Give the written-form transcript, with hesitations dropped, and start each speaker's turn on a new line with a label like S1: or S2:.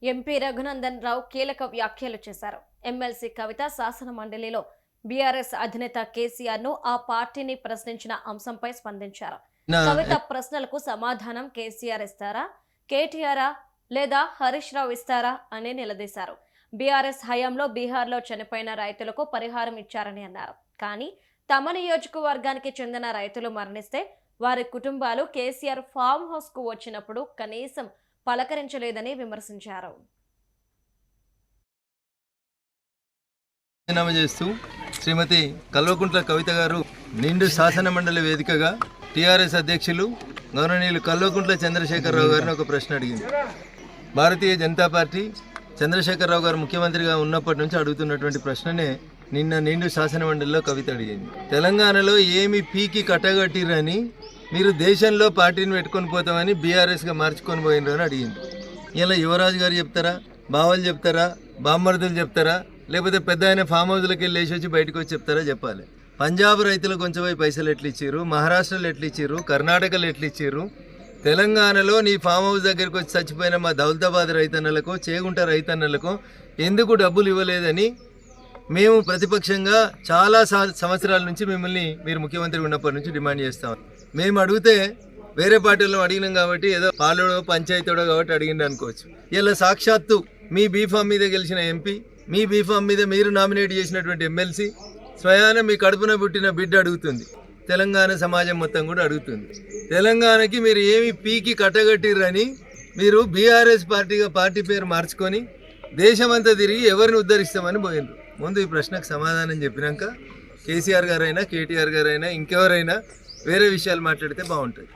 S1: MP Raghunandan Rao కీలక వ్యాఖ్యలు చేశారు. ఎమ్మెల్సీ కవిత శాసన మండలిలో బీఆర్ఎస్ అధినేత కేసీఆర్ ను ఆ పార్టీని ప్రశ్నించిన అంశంపై స్పందించారు. కవిత ప్రశ్నలకు సమాధానం కేసీఆర్ ఇస్తారా, కేటీఆర్ లేదా హరీష్ రావు ఇస్తారా అని నిలదీశారు. బీఆర్ఎస్ హయాంలో బీహార్లో చనిపోయిన రైతులకు పరిహారం ఇచ్చారని అన్నారు. కానీ తమ నియోజకవర్గానికి చెందిన రైతులు మరణిస్తే వారి కుటుంబాలు కేసీఆర్ ఫామ్ హౌస్ కు వచ్చినప్పుడు కనీసం పలకరించలేదని విమర్శించారు.
S2: చేస్తూ శ్రీమతి కల్వకుంట్ల కవిత గారు నిండు శాసన మండలి వేదికగా టీఆర్ఎస్ అధ్యక్షులు గౌరవనీయులు కల్వకుంట్ల చంద్రశేఖరరావు గారిని ఒక ప్రశ్న అడిగింది. భారతీయ జనతా పార్టీ చంద్రశేఖరరావు గారు ముఖ్యమంత్రిగా ఉన్నప్పటి నుంచి అడుగుతున్నటువంటి ప్రశ్ననే నిన్న నిండు శాసన మండలిలో కవిత అడిగింది. తెలంగాణలో ఏమి పీకి కట్టగట్టిరని మీరు దేశంలో పార్టీని పెట్టుకొని పోతామని బీఆర్ఎస్గా మార్చుకొని పోయినరు అని అడిగింది. ఇలా యువరాజు గారు చెప్తారా, బావలు చెప్తారా, బామ్మర్దులు చెప్తారా, లేకపోతే పెద్ద ఆయన ఫామ్ హౌస్లోకి వెళ్ళి లేచి వచ్చి బయటకు వచ్చి చెప్తారా చెప్పాలి. పంజాబ్ రైతులు కొంచెం పైసలు ఎట్లు ఇచ్చారు, మహారాష్ట్రలో ఎట్లు ఇచ్చారు, కర్ణాటకలో ఎట్లు ఇచ్చారు, తెలంగాణలో నీ ఫామ్ హౌస్ దగ్గరికి వచ్చి చచ్చిపోయిన మా దౌలతాబాద్ రైతన్నలకు, చేగుంట రైతన్నలకు ఎందుకు డబ్బులు ఇవ్వలేదని మేము ప్రతిపక్షంగా చాలా సంవత్సరాల నుంచి మిమ్మల్ని మీరు ముఖ్యమంత్రి ఉన్నప్పటి నుంచి డిమాండ్ చేస్తాం. మేము అడిగితే వేరే పార్టీలో అడిగినాం కాబట్టి ఏదో పాలోడో పంచాయతీడో కాబట్టి అడిగింది అనుకోవచ్చు. ఇలా సాక్షాత్తు మీ బీఫామ్ మీద గెలిచిన ఎంపీ, మీ బీఫామ్ మీద మీరు నామినేట్ చేసినటువంటి ఎమ్మెల్సీ, స్వయాన మీ కడుపున పుట్టిన బిడ్డ అడుగుతుంది. తెలంగాణ సమాజం మొత్తం కూడా అడుగుతుంది. తెలంగాణకి మీరు ఏమి పీకి కట్టగట్టిరని మీరు బీఆర్ఎస్ పార్టీ పేరు మార్చుకొని దేశమంతా తిరిగి ఎవరిని ఉద్ధరిస్తామని పోయినరు. ముందు ఈ ప్రశ్నకు సమాధానం చెప్పినాక కేసీఆర్ గారైనా, కేటీఆర్ గారైనా, ఇంకెవరైనా వేరే విషయాలు మాట్లాడితే బాగుంటుంది.